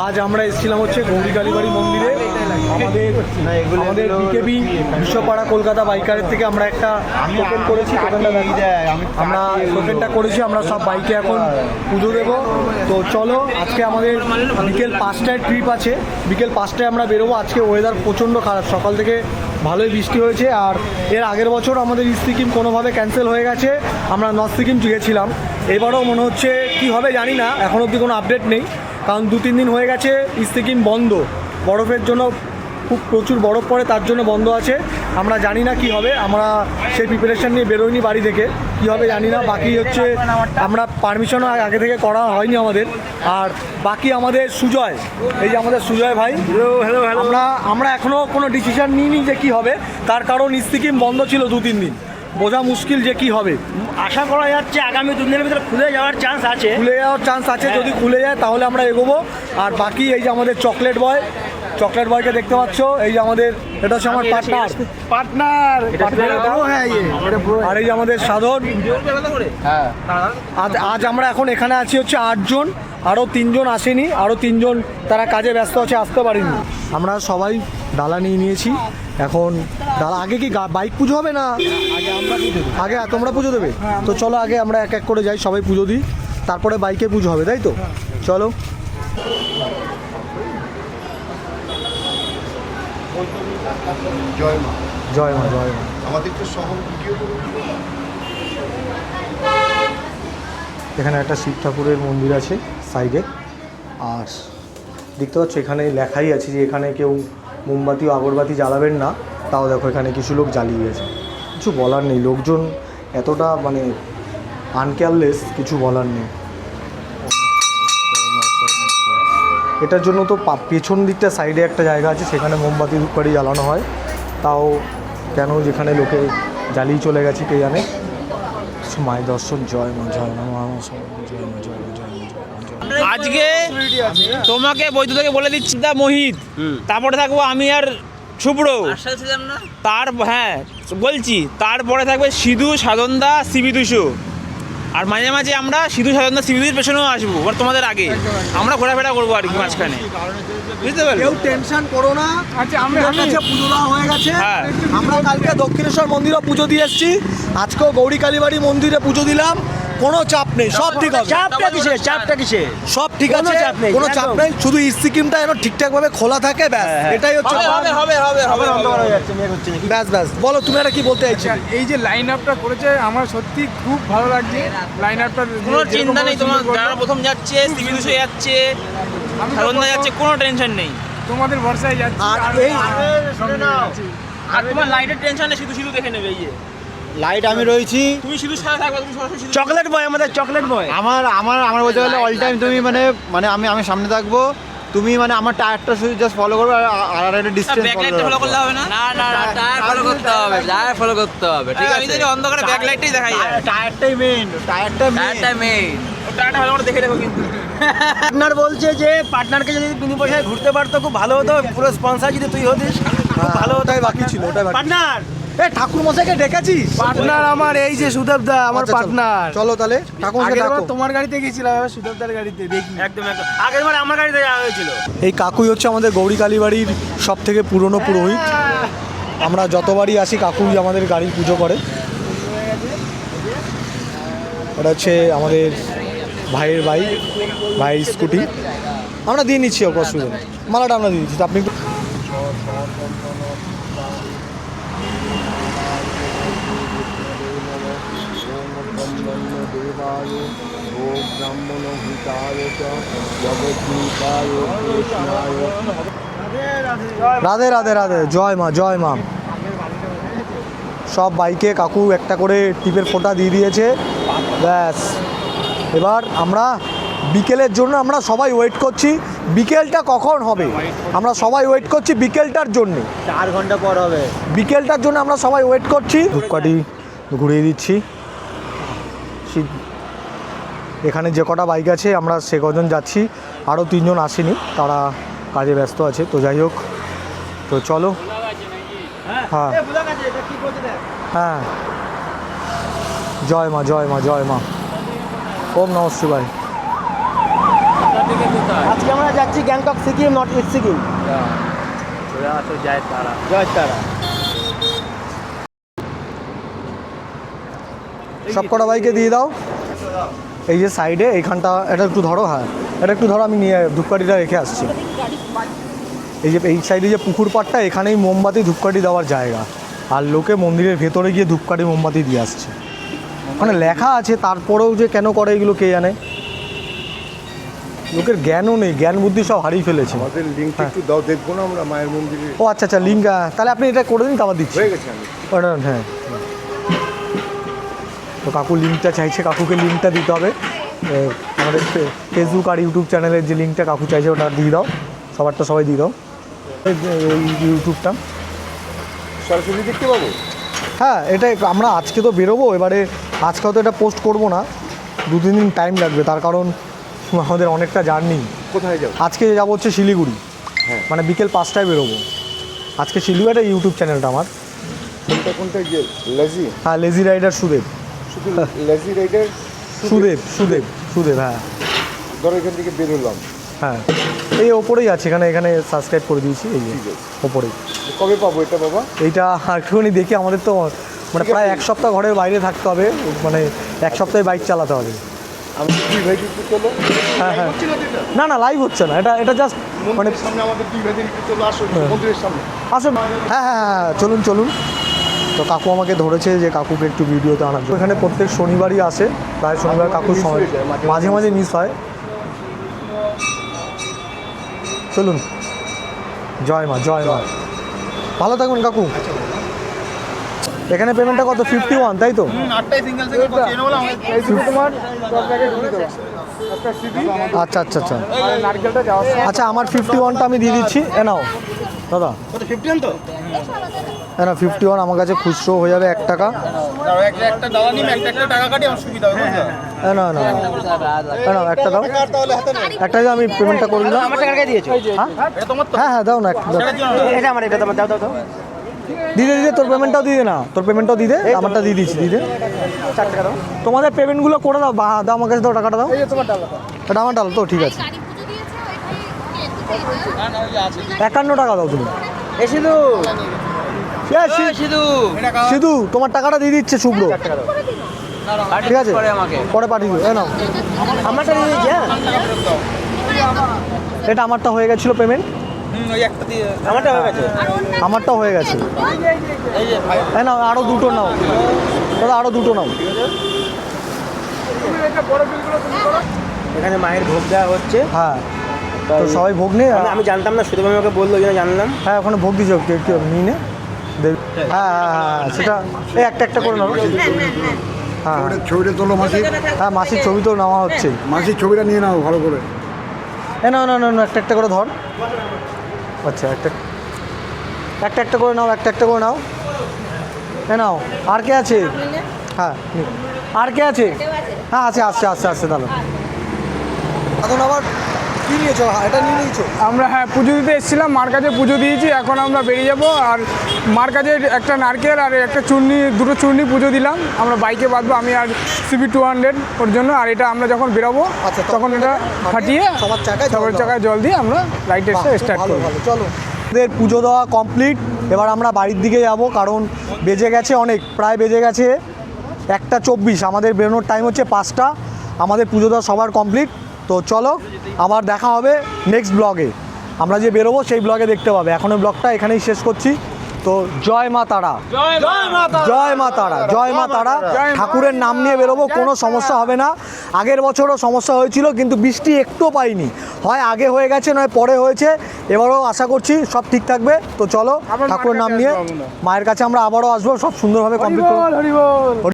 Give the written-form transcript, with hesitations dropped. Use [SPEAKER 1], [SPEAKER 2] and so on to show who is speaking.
[SPEAKER 1] আজ আমরা এসেছিলাম হচ্ছে গৌরী কালীবাড়ি মন্দিরে। আমাদের বিকেবি বিশ্বপাড়া কলকাতা বাইকারের থেকে আমরা একটা টোকেন করেছি। আমরা টোকেনটা করেছি, আমরা সব বাইকে এখন পুজো দেবো। তো চলো, আজকে আমাদের বিকেল 5টায় ট্রিপ আছে, বিকেল 5টায় আমরা বেরোবো। আজকে ওয়েদার প্রচণ্ড খারাপ, সকাল থেকে ভালোই বৃষ্টি হয়েছে। আর এর আগের বছর আমাদের ইস্ট সিকিম কোনোভাবে ক্যান্সেল হয়ে গেছে, আমরা নর্থ সিকিম গিয়েছিলাম। এবারও মনে হচ্ছে কি হবে জানি না, এখন অবধি কোনো আপডেট নেই, কারণ 2-3 দিন হয়ে গেছে ইস্ট সিকিম বন্ধ, বরফের জন্য খুব প্রচুর বরফ পড়ে, তার জন্য বন্ধ আছে। আমরা জানি না কি হবে, আমরা সেই প্রিপারেশান নিয়ে বেরোইনি বাড়ি থেকে, কী হবে জানি না। বাকি হচ্ছে আমরা পারমিশনও আগে থেকে করা হয়নি আমাদের। আর বাকি আমাদের সুজয়, এই যে আমাদের সুজয় ভাই, আমরা এখনও কোনো ডিসিশান নিইনি যে কী হবে, তার কারণ ইস্ট সিকিম বন্ধ ছিল 2-3 দিন, বোঝা মুশকিল যে কি হবে।
[SPEAKER 2] আশা করা যাচ্ছে আগামী 2 দিনের ভিতরে খুলে যাওয়ার চান্স আছে, যদি
[SPEAKER 1] খুলে যায় তাহলে আমরা এগোবো। আর বাকি এই যে আমাদের চকলেট বয়কে দেখতে পাচ্ছ, এই যে আমাদের, এটা হচ্ছে আমার পার্টনার। আর এই যে আমাদের সাধন। আজ আমরা এখন এখানে আছি হচ্ছে 8 জন, আরও 3 জন আসেনি, আরও 3 জন তারা কাজে ব্যস্ত আছে, আসতে পারেনি। আমরা সবাই ডালা নিয়ে নিয়েছি। এখন ডালা আগে কি বাইক পুজো হবে না আগে তোমরা পুজো দেবে? তো চলো আগে আমরা এক এক করে যাই, সবাই পুজো দিই, তারপরে বাইকে পুজো হবে, তাই তো? চলো।
[SPEAKER 3] জয় মা,
[SPEAKER 1] জয় মা, জয় মা।
[SPEAKER 3] আমাদেরকে সহন ভিডিও করুন।
[SPEAKER 1] এখানে একটা শিব ঠাকুরের মন্দির আছে সাইডে, আর দেখতে পাচ্ছ এখানে লেখাই আছে যে এখানে কেউ মোমবাতি ও আগরবাতি জ্বালাবেন না। তাও দেখো এখানে কিছু লোক জ্বালিয়ে গেছে, কিছু বলার নেই, লোকজন এতটা মানে আনকেয়ারলেস, কিছু বলার নেই। এটার জন্য তো পেছন দিকটা সাইডে একটা জায়গা আছে, সেখানে মোমবাতি ধূপকাঠি জ্বালানো হয়, তাও কেন যেখানে লোকে জ্বালিয়ে চলে গেছে কে জানে। মায়ের দর্শন, জয় মা, জয় মা, জয় মা, জয় মা, জয় মা, জয় মা।
[SPEAKER 2] আজকে তোমাকে বৈদ্য থেকে বলে দিচ্ছি দা মোহিত, তারপরে থাকবো আমি আর শুভ্র, বলছি তারপরে থাকবে সিধু, সাধনদা, সিবিদুষু, আর মাঝে মাঝে আমরা সিধু, সাধনদা, সিবিদুর পেছনেও আসবো, আর তোমাদের আগে আমরা ঘোরাফেরা করবো আর কি মাঝখানে, বুঝতে পারলে?
[SPEAKER 1] কেউ টেনশন করো না। আচ্ছা, আমরা পুজো দেওয়া হয়ে গেছে। আমরা কালকে দক্ষিণেশ্বর মন্দিরে পুজো দিয়ে এসেছি, আজকেও গৌরী কালীবাড়ি মন্দিরে পুজো দিলাম। কোনো চাপ নেই, সব ঠিক আছে।
[SPEAKER 2] চাপটা কিসে?
[SPEAKER 1] সব ঠিক আছে, কোনো চাপ নেই, শুধু ইস্ট সিকিমটা যেন ঠিকঠাকভাবে খোলা থাকে, ব্যাস এটাই হচ্ছে। ব্যাস বলো, তুমি একটা কি বলতে চাইছো?
[SPEAKER 4] এই যে লাইন আপটা করেছে আমার সত্যি খুব ভালো লাগছে। লাইন আপটা
[SPEAKER 2] কোনো চিন্তা নেই, তোমার যারা প্রথম যাচ্ছে, সিবিদুষু যাচ্ছে, সাধনদা যাচ্ছে, কোনো টেনশন নেই,
[SPEAKER 4] তোমাদের ভরসায় যাচ্ছে।
[SPEAKER 2] আর তোমার লাইটের টেনশন নেই, শুধু দেখে নেবে। এই যে
[SPEAKER 3] লাইট আমি রয়েছি,
[SPEAKER 2] তুমি শুধু সাথে থাকবে, তুমি সরাসরি
[SPEAKER 4] চকলেট বয়, আমাদের চকলেট বয়।
[SPEAKER 3] আমার বলতে গেলে অল টাইম তুমি মানে আমি সামনে থাকবো, তুমি মানে আমার টায়ারটা শুধু জাস্ট ফলো করবে, আর একটা ডিসটেন্স
[SPEAKER 2] ফলো করলে হবে না। না টায়ার ফলো করতে হবে, টায়ার ফলো করতে হবে, ঠিক আছে? আমি যদি অন্ধকারে ব্যাক লাইটটাই দেখাই,
[SPEAKER 3] টায়ারটাই মেইন, টায়ারটা মেইন।
[SPEAKER 2] টায়ারটা ভালো করে দেখে দেখো। কিন্তু
[SPEAKER 4] পার্টনার বলছে যে পার্টনারকে যদি বিনি পয়সায় ঘুরতে পারতো খুব ভালো হতো, পুরো স্পন্সর যদি তুই হতিস খুব ভালো হতো।
[SPEAKER 1] ওটাই বাকি ছিল, ওটাই বাকি।
[SPEAKER 4] পার্টনার,
[SPEAKER 1] এ ঠাকুর মশাইকে ডেকেছিস?
[SPEAKER 4] পার্টনার আমার এই যে সুদেব দা, আমার পার্টনার।
[SPEAKER 1] চলো তাহলে ঠাকুর মশাই ডাকো।
[SPEAKER 4] তোমার গাড়িতে গেছিলাম, সুদেব দার গাড়িতে দেখি। একদম আগের বার আমার গাড়িতে যাওয়া হয়েছিল।
[SPEAKER 1] এই কাকুই হচ্ছে আমাদের গৌরী কালীবাড়ির সব থেকে পুরনো পুরোহিত। আমরা যতবারই আসি কাকুই আমাদের গাড়ির পুজো করে। এটা হচ্ছে আমাদের ভাইয়ের বাইক, ভাইয়ের স্কুটি। আমরা দিয়ে নিচ্ছি, অসুবিধা নেই, মালাটা আমরা দিয়ে দিচ্ছি। আপনি রাধে রাধে রাধে, জয় মা, জয় মা। সব বাইকে কাকু একটা করে টিপের ফোঁটা দিয়ে দিয়েছে, ব্যাস। এবার আমরা বিকেলের জন্য আমরা সবাই ওয়েট করছি, বিকেলটা কখন হবে আমরা সবাই ওয়েট করছি, বিকেলটার জন্য।
[SPEAKER 3] 4 ঘন্টা পর হবে,
[SPEAKER 1] বিকেলটার জন্য আমরা সবাই ওয়েট করছি। ধূপকাঠি ঘুরিয়ে দিচ্ছি। এখানে যে কটা বাইক আছে আমরা সে কজন যাচ্ছি, আরও 3 জন আসেনি, তারা কাজে ব্যস্ত আছে। তো যাই হোক, তো চলো। হ্যাঁ হ্যাঁ, জয় মা, জয় মা, জয় মা, ওম নমঃ শিবায়।
[SPEAKER 4] আজকে আমরা যাচ্ছি বলছি গ্যাংটক সিকিম, নর্থ ইস্ট সিকিম। জয় তারা।
[SPEAKER 1] সব কটা বাইকে দিয়ে দাও। এই যে সাইডে এইখানটা এটা একটু ধরো, হ্যাঁ এটা একটু ধরো, আমি নিয়ে ধূপকাঠিটা রেখে আসছি। এই যে এই সাইডে যে পুকুর পাড়টা, এখানেই মোমবাতি ধূপকাঠি দেওয়ার জায়গা, আর লোকে মন্দিরের ভেতরে গিয়ে ধূপকাঠি মোমবাতি দিয়ে আসছে। মানে লেখা আছে, তারপরেও যে কেন করে এগুলো কে জানে। লোকের জ্ঞানও নেই, জ্ঞান বুদ্ধি সব হারিয়ে ফেলেছে।
[SPEAKER 5] আমাদের লিঙ্কটা একটু দাও, দেখবো না আমরা মায়ের মন্দিরে।
[SPEAKER 1] ও আচ্ছা আচ্ছা, লিঙ্ক তাহলে আপনি এটা করে দিন, আবার দিচ্ছি।
[SPEAKER 5] হয়ে গেছে আমি।
[SPEAKER 1] হ্যাঁ, তো কাকু লিঙ্কটা চাইছে, কাকুকে লিঙ্কটা দিতে হবে। আমাদের ফেসবুক আর ইউটিউব চ্যানেলের যে লিঙ্কটা কাকু চাইছে ওটা দিয়ে দাও, সবারটা সবাই দিয়ে দাও। এই ইউটিউবটা
[SPEAKER 5] সরস্বতী দেখতে পাবো?
[SPEAKER 1] হ্যাঁ, এটা আমরা আজকে তো বেরোবো, এবারে আজকে হয়তো এটা পোস্ট করবো না, 2-3 দিন টাইম লাগবে, তার কারণ আমাদের অনেকটা জার্নি।
[SPEAKER 5] কোথায় যাবো?
[SPEAKER 1] আজকে যাবো হচ্ছে শিলিগুড়ি, মানে বিকেল 5টায় বেরোবো আজকে শিলিগুড়ি। ইউটিউব চ্যানেলটা আমার।
[SPEAKER 5] কোনটা যে লেজি?
[SPEAKER 1] হ্যাঁ, লেজি রাইডার সুদেব।
[SPEAKER 5] শুধু লেজি রাইডার
[SPEAKER 1] সুদেব, হ্যাঁ।
[SPEAKER 5] ধরো এখান থেকে বের হলাম।
[SPEAKER 1] হ্যাঁ, এই ওপরেই আছে, এখানে সাবস্ক্রাইব করে দিয়েছি, এই যে ওপরেই।
[SPEAKER 5] কবে পাবো এটা বাবা?
[SPEAKER 1] এইটা একটুখানি দেখি, আমাদের তো মানে প্রায় 1 সপ্তাহ ঘরের বাইরে থাকতে হবে, মানে 1 সপ্তাহে বাইক চালাতে হবে।
[SPEAKER 5] আমি দুই ভাই একটু চলো।
[SPEAKER 1] হ্যাঁ, না লাইভ হচ্ছে না, এটা জাস্ট মানে
[SPEAKER 5] সামনে আমাদের দুই ভাই একটু চলো, আসো মন্দিরের সামনে
[SPEAKER 1] আসুন। হ্যাঁ, চলুন। তো কাকু আমাকে ধরেছে যে কাকুকে একটু ভিডিওতে আনার জন্য। এখানে প্রত্যেক শনিবারই আসে, প্রায় শনিবার কাকুর সময় মাঝে মাঝে মিস হয়। চলুন, জয় মা। ভালো থাকুন কাকু। এখানে পেমেন্টটা কত? 51, তাই তো? আচ্ছা। আচ্ছা, আমার 51টা আমি দিয়ে দিচ্ছি, এ নাও দাদা।
[SPEAKER 4] 51 তো?
[SPEAKER 1] না 51 আমার কাছে খুচরো হয়ে যাবে 1 টাকা।
[SPEAKER 4] একটা দাদা নিম, একটা টাকা কাটি, আমার সুবিধা হবে।
[SPEAKER 1] না একটা দাও, একটা দাও, আমি পেমেন্টটা করে দিলাম।
[SPEAKER 4] আমার টাকা দিয়েছো?
[SPEAKER 1] হ্যাঁ দাও না,
[SPEAKER 4] এটা আমার, এটা তোমার, দাও।
[SPEAKER 1] দিদে তোর পেমেন্টটাও দিয়ে দে না, তোর পেমেন্টটাও দিয়ে দে, আমারটা দিয়ে দিচ্ছি, দিয়ে দে।
[SPEAKER 4] 4 টাকা দাও।
[SPEAKER 1] তোমাদের পেমেন্টগুলো করে দাও, দাও আমার কাছে, দাও টাকাটা দাও। এটা আমার ডাল তো, ঠিক আছে। 51 টাকা দাও তুমি। সিধু তোমার টাকাটা দিয়ে দিচ্ছে শুভ্র, ঠিক আছে? পরে পাঠিয়ে দিও, নাও।
[SPEAKER 4] আমারটা দিয়ে দিয়েছি।
[SPEAKER 1] এটা আমারটা হয়ে গেছিল পেমেন্ট,
[SPEAKER 4] আমারটা হয়ে গেছে।
[SPEAKER 1] আমারটাও হয়ে গেছে। নাও আরও 2টো নাও দাদা, আরও 2টো নাও।
[SPEAKER 4] এখানে মায়ের ভোগ দেওয়া হচ্ছে।
[SPEAKER 1] হ্যাঁ, তো সবাই ভোগ নেই।
[SPEAKER 4] আমি জানতাম না, শুধু আমাকে বললো, জানলাম।
[SPEAKER 1] হ্যাঁ, ওখানে ভোগ দিয়েছ, কেউ নিয়ে নে। হ্যাঁ, সেটা এই একটা করে নাও। হ্যাঁ,
[SPEAKER 5] ছবিটা তোলো মাসি।
[SPEAKER 1] হ্যাঁ, মাসির ছবি তো নেওয়া হচ্ছে।
[SPEAKER 5] মাসির ছবিটা নিয়ে নাও ভালো করে।
[SPEAKER 1] না একটা করে ধর। আচ্ছা, একটা করে নাও, একটা করে নাও। নাও। আর কে আছে? হ্যাঁ, আর কে আছে? হ্যাঁ, আসছে দাদা। এখন আবার কী নিয়েছো? এটা নিয়ে নিয়েছো?
[SPEAKER 6] আমরা পুজো দিতে এসেছিলাম, মার কাছে পুজো দিয়েছি, এখন আমরা বেরিয়ে যাব। আর মার কাছে একটা নারকেল আর একটা চূর্ণি, 2টো চূর্ণি পুজো দিলাম। আমরা বাইকে বাঁধবো, আমি আর CB 200 ওর জন্য। আর এটা আমরা যখন বেরোবো তখন এটা ফাটিয়ে সবার চাকায় জল দিয়ে আমরা রাইডের স্টার্ট করবো।
[SPEAKER 1] চলো, আমাদের পুজো দেওয়া কমপ্লিট। এবার আমরা বাড়ির দিকে যাব, কারণ বেজে গেছে অনেক, প্রায় বেজে গেছে 1:24। আমাদের বেরোনোর টাইম হচ্ছে 5টা। আমাদের পুজো দেওয়া সবার কমপ্লিট। তো চলো, আবার দেখা হবে নেক্সট ব্লগে। আমরা যে বেরোবো সেই ব্লগে দেখতে পাবে। এখন এই ব্লগটা এখানেই শেষ করছি। তো জয় মা তারা। ঠাকুরের নাম নিয়ে বেরোবো, কোনো সমস্যা হবে না। আগের বছরও সমস্যা হয়েছিল, কিন্তু বৃষ্টি একটু পাইনি, হয় আগে হয়ে গেছে নয় পরে হয়েছে। এবারও আশা করছি সব ঠিক থাকবে। তো চলো, ঠাকুরের নাম নিয়ে মায়ের কাছে আমরা আবারও আসবো, সব সুন্দরভাবে কমপ্লিট করবো।